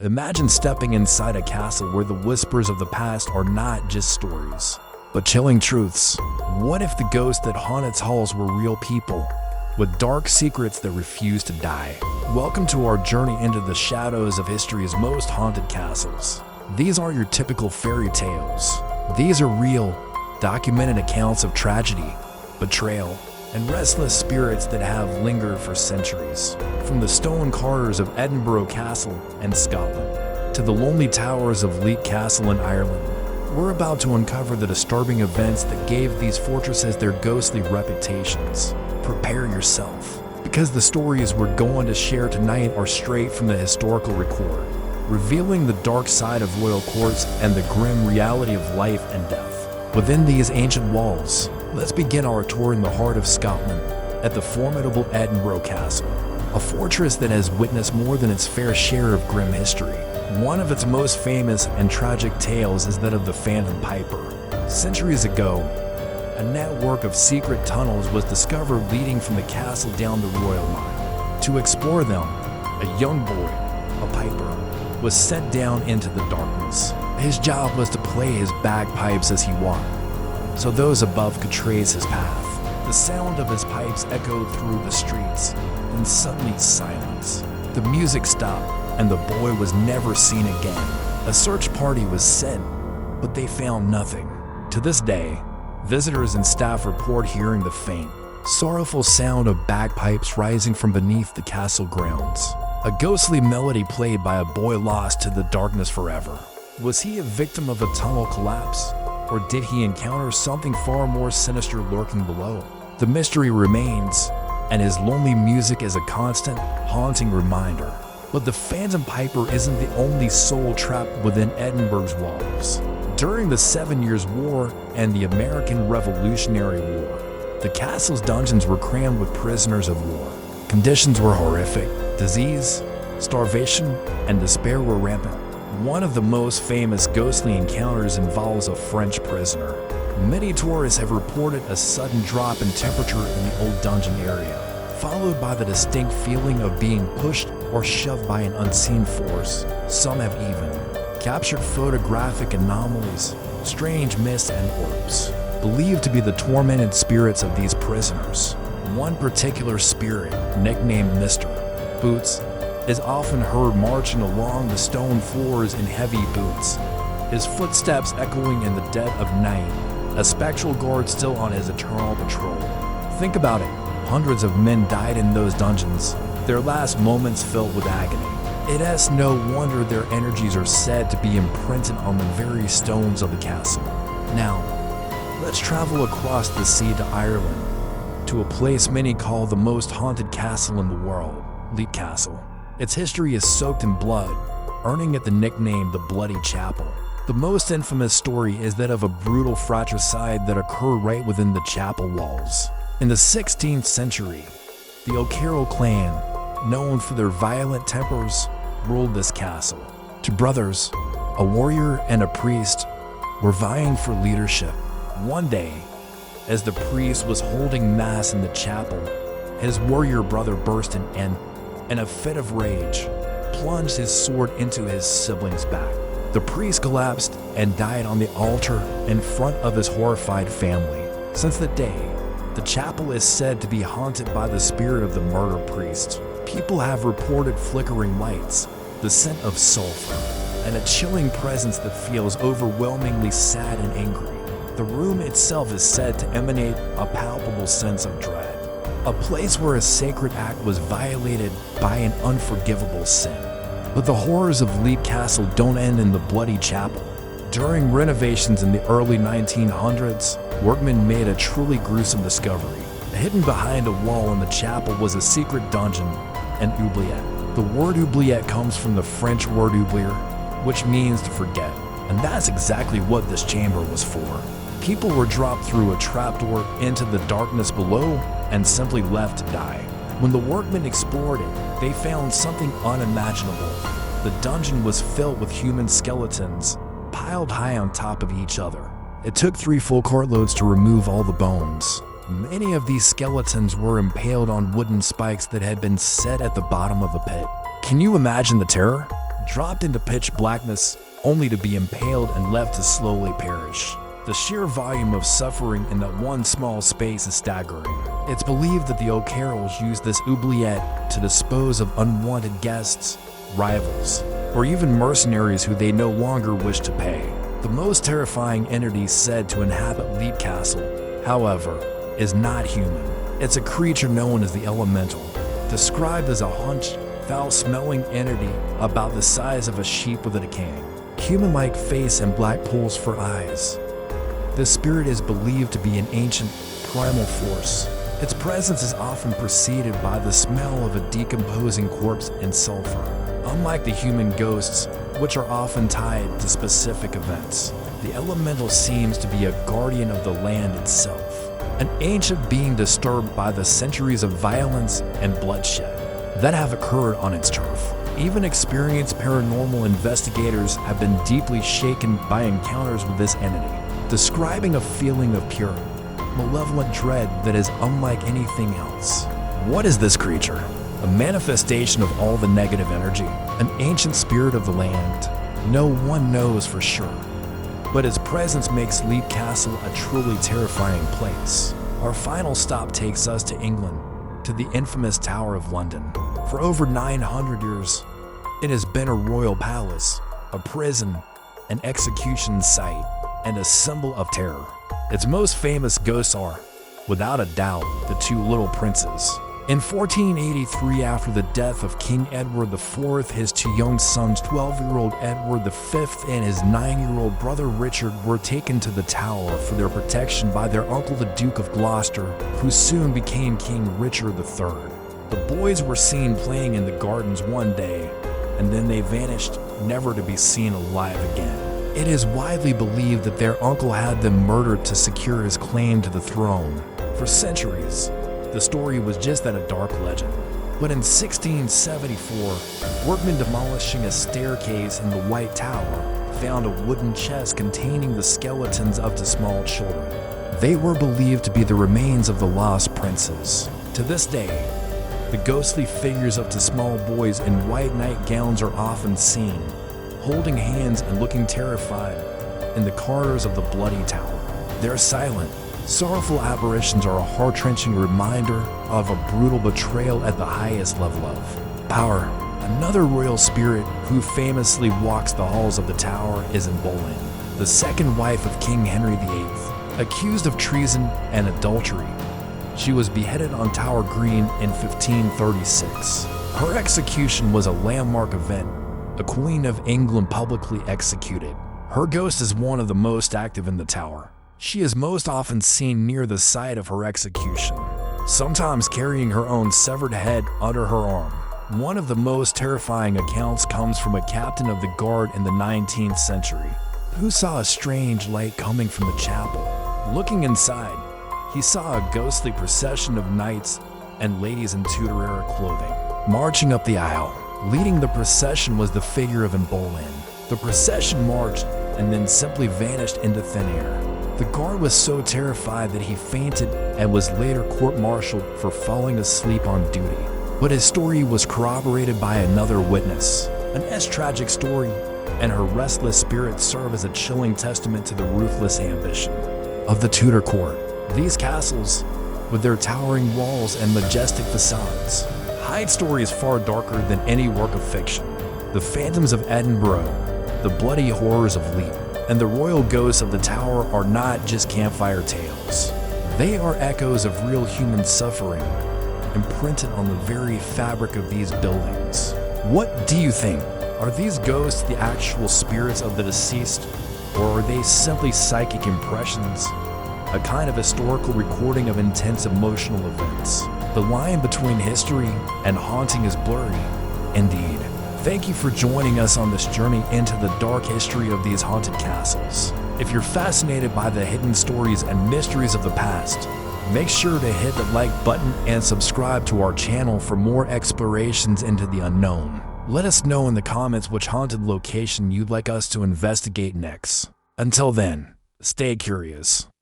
Imagine stepping inside a castle where the whispers of the past are not just stories, but chilling truths. What if the ghosts that haunt its halls were real people, with dark secrets that refuse to die? Welcome to our journey into the shadows of history's most haunted castles. These aren't your typical fairy tales. These are real, documented accounts of tragedy, betrayal, and restless spirits that have lingered for centuries. From the stone corridors of Edinburgh Castle in Scotland to the lonely towers of Houska Castle in Ireland, we're about to uncover the disturbing events that gave these fortresses their ghostly reputations. Prepare yourself, because the stories we're going to share tonight are straight from the historical record, revealing the dark side of royal courts and the grim reality of life and death within these ancient walls. Let's begin our tour in the heart of Scotland at the formidable Edinburgh Castle, a fortress that has witnessed more than its fair share of grim history. One of its most famous and tragic tales is that of the Phantom Piper. Centuries ago, a network of secret tunnels was discovered leading from the castle down the Royal Line. To explore them, a young boy, a piper, was sent down into the darkness. His job was to play his bagpipes as he walked, so those above could trace his path. The sound of his pipes echoed through the streets, then suddenly silence. The music stopped, and the boy was never seen again. A search party was sent, but they found nothing. To this day, visitors and staff report hearing the faint, sorrowful sound of bagpipes rising from beneath the castle grounds. A ghostly melody played by a boy lost to the darkness forever. Was he a victim of a tunnel collapse? Or did he encounter something far more sinister lurking below? The mystery remains, and his lonely music is a constant, haunting reminder. But the Phantom Piper isn't the only soul trapped within Edinburgh's walls. During the 7 Years' War and the American Revolutionary War, the castle's dungeons were crammed with prisoners of war. Conditions were horrific. Disease, starvation, and despair were rampant. One of the most famous ghostly encounters involves a French prisoner. Many tourists have reported a sudden drop in temperature in the old dungeon area, followed by the distinct feeling of being pushed or shoved by an unseen force. Some have even captured photographic anomalies, strange mists and orbs, believed to be the tormented spirits of these prisoners. One particular spirit, nicknamed Mr. Boots, is often heard marching along the stone floors in heavy boots, his footsteps echoing in the dead of night, a spectral guard still on his eternal patrol. Think about it, hundreds of men died in those dungeons, their last moments filled with agony. It is no wonder their energies are said to be imprinted on the very stones of the castle. Now, let's travel across the sea to Ireland, to a place many call the most haunted castle in the world, Houska Castle. Its history is soaked in blood, earning it the nickname the Bloody Chapel. The most infamous story is that of a brutal fratricide that occurred right within the chapel walls. In the 16th century, the O'Carroll clan, known for their violent tempers, ruled this castle. Two brothers, a warrior and a priest, were vying for leadership. One day, as the priest was holding mass in the chapel, his warrior brother burst in and, in a fit of rage, plunged his sword into his sibling's back. The priest collapsed and died on the altar in front of his horrified family. Since that day, the chapel is said to be haunted by the spirit of the murdered priest. People have reported flickering lights, the scent of sulfur, and a chilling presence that feels overwhelmingly sad and angry. The room itself is said to emanate a palpable sense of dread, a place where a sacred act was violated by an unforgivable sin. But the horrors of Houska Castle don't end in the Bloody Chapel. During renovations in the early 1900s, workmen made a truly gruesome discovery. Hidden behind a wall in the chapel was a secret dungeon, an oubliette. The word oubliette comes from the French word oublier, which means to forget, and that's exactly what this chamber was for. People were dropped through a trapdoor into the darkness below and simply left to die. When the workmen explored it, they found something unimaginable. The dungeon was filled with human skeletons, piled high on top of each other. It took 3 full cartloads to remove all the bones. Many of these skeletons were impaled on wooden spikes that had been set at the bottom of the pit. Can you imagine the terror? dropped into pitch blackness, only to be impaled and left to slowly perish. The sheer volume of suffering in that one small space is staggering. It's believed that the O'Carrolls used this oubliette to dispose of unwanted guests, rivals, or even mercenaries who they no longer wish to pay. The most terrifying entity said to inhabit Leap Castle, however, is not human. It's a creature known as the Elemental, described as a hunched, foul-smelling entity about the size of a sheep with a decaying, human-like face and black pools for eyes. This spirit is believed to be an ancient, primal force. Its presence is often preceded by the smell of a decomposing corpse and sulfur. Unlike the human ghosts, which are often tied to specific events, the Elemental seems to be a guardian of the land itself, an ancient being disturbed by the centuries of violence and bloodshed that have occurred on its turf. Even experienced paranormal investigators have been deeply shaken by encounters with this entity, describing a feeling of pure, malevolent dread that is unlike anything else. What is this creature? A manifestation of all the negative energy, an ancient spirit of the land. No one knows for sure, but its presence makes Leap Castle a truly terrifying place. Our final stop takes us to England, to the infamous Tower of London. For over 900 years, it has been a royal palace, a prison, an execution site, and a symbol of terror. Its most famous ghosts are, without a doubt, the two little princes. In 1483, after the death of King Edward IV, his two young sons, 12-year-old Edward V and his 9-year-old brother Richard, were taken to the tower for their protection by their uncle the Duke of Gloucester, who soon became King Richard III. The boys were seen playing in the gardens one day, and then they vanished, never to be seen alive again. It is widely believed that their uncle had them murdered to secure his claim to the throne. For centuries, the story was just that, a dark legend. But in 1674, workmen demolishing a staircase in the White Tower found a wooden chest containing the skeletons of two small children. They were believed to be the remains of the lost princes. To this day, the ghostly figures of two small boys in white nightgowns are often seen, holding hands and looking terrified in the corridors of the bloody tower. Their silent, sorrowful apparitions are a heart-wrenching reminder of a brutal betrayal at the highest level of power. Another royal spirit who famously walks the halls of the tower is Anne Boleyn, the second wife of King Henry VIII, accused of treason and adultery. She was beheaded on Tower Green in 1536. Her execution was a landmark event, a Queen of England publicly executed. Her ghost is one of the most active in the tower. She is most often seen near the site of her execution, sometimes carrying her own severed head under her arm. One of the most terrifying accounts comes from a captain of the guard in the 19th century, who saw a strange light coming from the chapel. Looking inside, he saw a ghostly procession of knights and ladies in Tudor-era clothing marching up the aisle. Leading the procession was the figure of Anne Boleyn. The procession marched and then simply vanished into thin air. The guard was so terrified that he fainted and was later court-martialed for falling asleep on duty. But his story was corroborated by another witness. Anne's tragic story and her restless spirit serve as a chilling testament to the ruthless ambition of the Tudor court. These castles, with their towering walls and majestic facades, hide stories far darker than any work of fiction. The phantoms of Edinburgh, the bloody horrors of Leap, and the royal ghosts of the tower are not just campfire tales. They are echoes of real human suffering, imprinted on the very fabric of these buildings. What do you think? Are these ghosts the actual spirits of the deceased, or are they simply psychic impressions? A kind of historical recording of intense emotional events. The line between history and haunting is blurry, indeed. Thank you for joining us on this journey into the dark history of these haunted castles. If you're fascinated by the hidden stories and mysteries of the past, make sure to hit the like button and subscribe to our channel for more explorations into the unknown. Let us know in the comments which haunted location you'd like us to investigate next. Until then, stay curious.